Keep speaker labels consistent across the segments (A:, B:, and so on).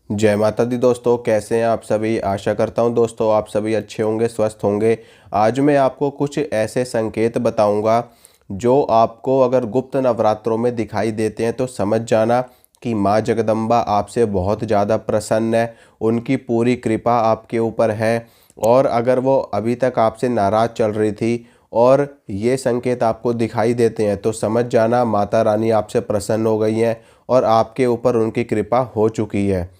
A: जय माता दी दोस्तों, कैसे हैं आप सभी। आशा करता हूं दोस्तों आप सभी अच्छे होंगे, स्वस्थ होंगे। आज मैं आपको कुछ ऐसे संकेत बताऊंगा जो आपको अगर गुप्त नवरात्रों में दिखाई देते हैं तो समझ जाना कि माँ जगदम्बा आपसे बहुत ज़्यादा प्रसन्न है, उनकी पूरी कृपा आपके ऊपर है। और अगर वो अभी तक आपसे नाराज़ चल रही थी और ये संकेत आपको दिखाई देते हैं तो समझ जाना माता रानी आपसे प्रसन्न हो गई हैं और आपके ऊपर उनकी कृपा हो चुकी है।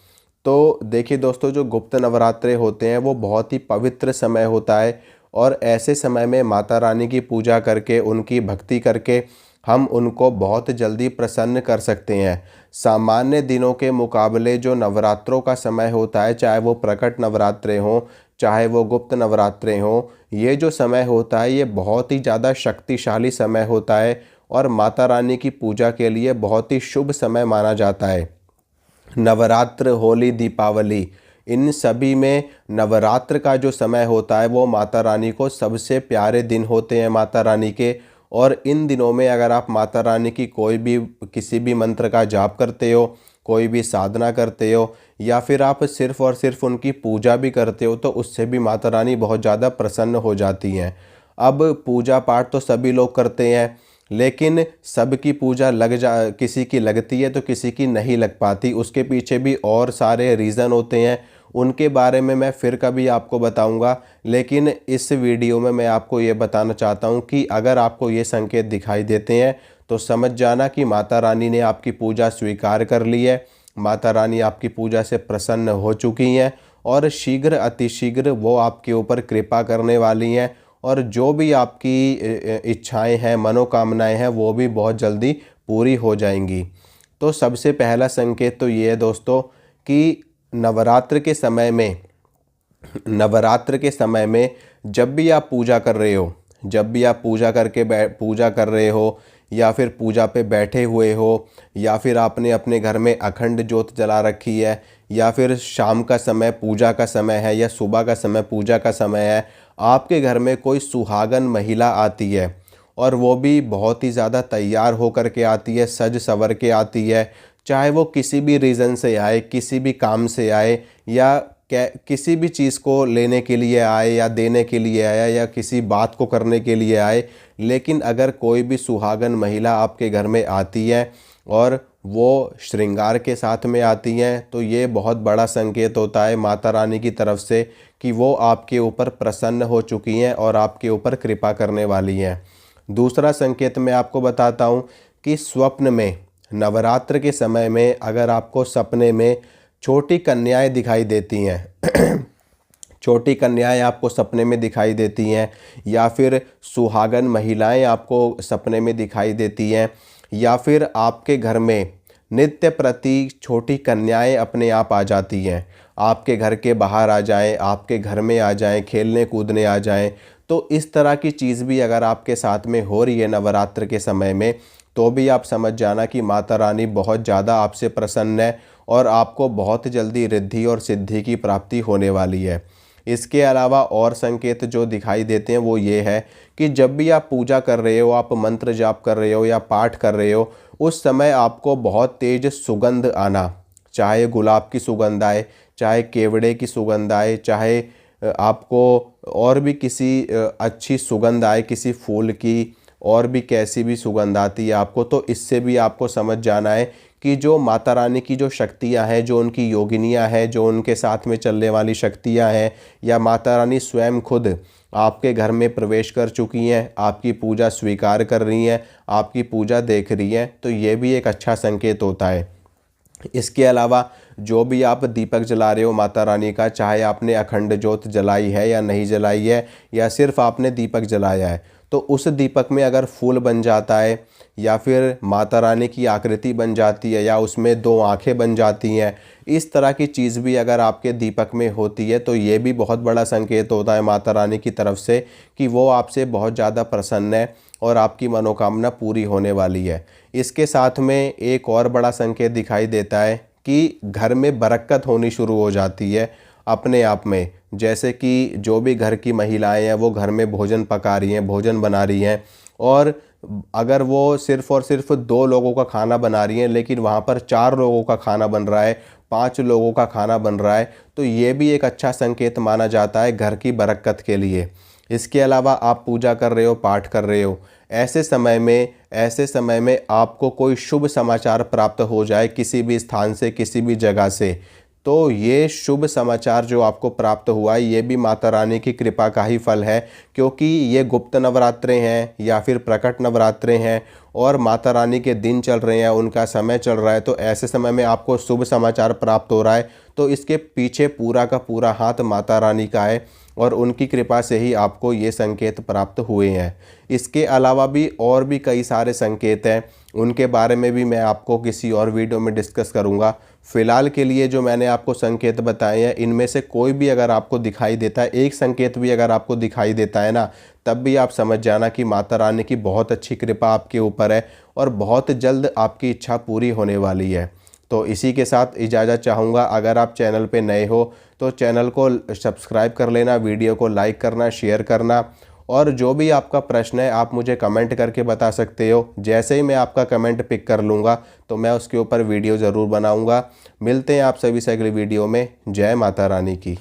A: तो देखिए दोस्तों, जो गुप्त नवरात्रे होते हैं वो बहुत ही पवित्र समय होता है और ऐसे समय में माता रानी की पूजा करके, उनकी भक्ति करके हम उनको बहुत जल्दी प्रसन्न कर सकते हैं। सामान्य दिनों के मुकाबले जो नवरात्रों का समय होता है, चाहे वो प्रकट नवरात्रे हों, चाहे वो गुप्त नवरात्रे हों, ये जो समय होता है ये बहुत ही ज़्यादा शक्तिशाली समय होता है और माता रानी की पूजा के लिए बहुत ही शुभ समय माना जाता है। नवरात्र, होली, दीपावली, इन सभी में नवरात्र का जो समय होता है वो माता रानी को सबसे प्यारे दिन होते हैं माता रानी के। और इन दिनों में अगर आप माता रानी की कोई भी किसी भी मंत्र का जाप करते हो, कोई भी साधना करते हो या फिर आप सिर्फ़ और सिर्फ उनकी पूजा भी करते हो तो उससे भी माता रानी बहुत ज़्यादा प्रसन्न हो जाती हैं। अब पूजा पाठ तो सभी लोग करते हैं, लेकिन सबकी पूजा किसी की लगती है तो किसी की नहीं लग पाती। उसके पीछे भी और सारे रीज़न होते हैं, उनके बारे में मैं फिर कभी आपको बताऊंगा। लेकिन इस वीडियो में मैं आपको ये बताना चाहता हूँ कि अगर आपको ये संकेत दिखाई देते हैं तो समझ जाना कि माता रानी ने आपकी पूजा स्वीकार कर ली है, माता रानी आपकी पूजा से प्रसन्न हो चुकी हैं और शीघ्र अतिशीघ्र वो आपके ऊपर कृपा करने वाली हैं। और जो भी आपकी इच्छाएं हैं, मनोकामनाएं हैं, वो भी बहुत जल्दी पूरी हो जाएंगी। तो सबसे पहला संकेत तो ये है दोस्तों कि नवरात्र के समय में जब भी आप पूजा कर रहे हो, जब भी आप पूजा कर रहे हो या फिर पूजा पे बैठे हुए हो या फिर आपने अपने घर में अखंड ज्योत जला रखी है या फिर शाम का समय पूजा का समय है या सुबह का समय पूजा का समय है, आपके घर में कोई सुहागन महिला आती है और वो भी बहुत ही ज़्यादा तैयार होकर के आती है, सज संवर के आती है, चाहे वो किसी भी रीज़न से आए, किसी भी काम से आए या किसी भी चीज़ को लेने के लिए आए या देने के लिए आया या किसी बात को करने के लिए आए, लेकिन अगर कोई भी सुहागन महिला आपके घर में आती है और वो श्रृंगार के साथ में आती हैं तो ये बहुत बड़ा संकेत होता है माता रानी की तरफ से कि वो आपके ऊपर प्रसन्न हो चुकी हैं और आपके ऊपर कृपा करने वाली हैं। दूसरा संकेत मैं आपको बताता हूँ कि स्वप्न में, नवरात्र के समय में अगर आपको सपने में छोटी कन्याएं दिखाई देती हैं छोटी कन्याएं आपको सपने में दिखाई देती हैं या फिर सुहागन महिलाएं आपको सपने में दिखाई देती हैं या फिर आपके घर में नित्य प्रति छोटी कन्याएं अपने आप आ जाती हैं, आपके घर के बाहर आ जाएं, आपके घर में आ जाएं, खेलने कूदने आ जाएं, तो इस तरह की चीज़ भी अगर आपके साथ में हो रही है नवरात्र के समय में तो भी आप समझ जाना कि माता रानी बहुत ज़्यादा आपसे प्रसन्न है और आपको बहुत जल्दी रिद्धि और सिद्धि की प्राप्ति होने वाली है। इसके अलावा और संकेत जो दिखाई देते हैं वो ये है कि जब भी आप पूजा कर रहे हो, आप मंत्र जाप कर रहे हो या पाठ कर रहे हो, उस समय आपको बहुत तेज सुगंध आना, चाहे गुलाब की सुगंध आए, चाहे केवड़े की सुगंध आए, चाहे आपको और भी किसी अच्छी सुगंध आए, किसी फूल की और भी कैसी भी सुगंध आती है आपको, तो इससे भी आपको समझ जाना है कि जो माता रानी की जो शक्तियाँ हैं, जो उनकी योगिनियाँ हैं, जो उनके साथ में चलने वाली शक्तियाँ हैं या माता रानी स्वयं खुद आपके घर में प्रवेश कर चुकी हैं, आपकी पूजा स्वीकार कर रही हैं, आपकी पूजा देख रही हैं, तो ये भी एक अच्छा संकेत होता है। इसके अलावा जो भी आप दीपक जला रहे हो माता रानी का, चाहे आपने अखंड ज्योत जलाई है या नहीं जलाई है या सिर्फ आपने दीपक जलाया है, तो उस दीपक में अगर फूल बन जाता है या फिर माता रानी की आकृति बन जाती है या उसमें दो आंखें बन जाती हैं, इस तरह की चीज़ भी अगर आपके दीपक में होती है तो ये भी बहुत बड़ा संकेत होता है माता रानी की तरफ से कि वो आपसे बहुत ज़्यादा प्रसन्न है और आपकी मनोकामना पूरी होने वाली है। इसके साथ में एक और बड़ा संकेत दिखाई देता है कि घर में बरकत होनी शुरू हो जाती है अपने आप में। जैसे कि जो भी घर की महिलाएं हैं वो घर में भोजन पका रही हैं, भोजन बना रही हैं, और अगर वो सिर्फ़ और सिर्फ 2 लोगों का खाना बना रही हैं लेकिन वहाँ पर 4 लोगों का खाना बन रहा है, 5 लोगों का खाना बन रहा है, तो ये भी एक अच्छा संकेत माना जाता है घर की बरकत के लिए। इसके अलावा आप पूजा कर रहे हो, पाठ कर रहे हो, ऐसे समय में आपको कोई शुभ समाचार प्राप्त हो जाए किसी भी स्थान से, किसी भी जगह से, तो ये शुभ समाचार जो आपको प्राप्त हुआ है ये भी माता रानी की कृपा का ही फल है, क्योंकि ये गुप्त नवरात्रे हैं या फिर प्रकट नवरात्रे हैं और माता रानी के दिन चल रहे हैं, उनका समय चल रहा है, तो ऐसे समय में आपको शुभ समाचार प्राप्त हो रहा है, तो इसके पीछे पूरा का पूरा हाथ माता रानी का है और उनकी कृपा से ही आपको ये संकेत प्राप्त हुए हैं। इसके अलावा भी और भी कई सारे संकेत हैं, उनके बारे में भी मैं आपको किसी और वीडियो में डिस्कस करूंगा। फ़िलहाल के लिए जो मैंने आपको संकेत बताए हैं, इनमें से कोई भी अगर आपको दिखाई देता है, एक संकेत भी अगर आपको दिखाई देता है ना, तब भी आप समझ जाना कि माता रानी की बहुत अच्छी कृपा आपके ऊपर है और बहुत जल्द आपकी इच्छा पूरी होने वाली है। तो इसी के साथ इजाज़त चाहूँगा। अगर आप चैनल पे नए हो तो चैनल को सब्सक्राइब कर लेना, वीडियो को लाइक करना, शेयर करना, और जो भी आपका प्रश्न है आप मुझे कमेंट करके बता सकते हो। जैसे ही मैं आपका कमेंट पिक कर लूँगा तो मैं उसके ऊपर वीडियो ज़रूर बनाऊँगा। मिलते हैं आप सभी से अगली वीडियो में। जय माता रानी की।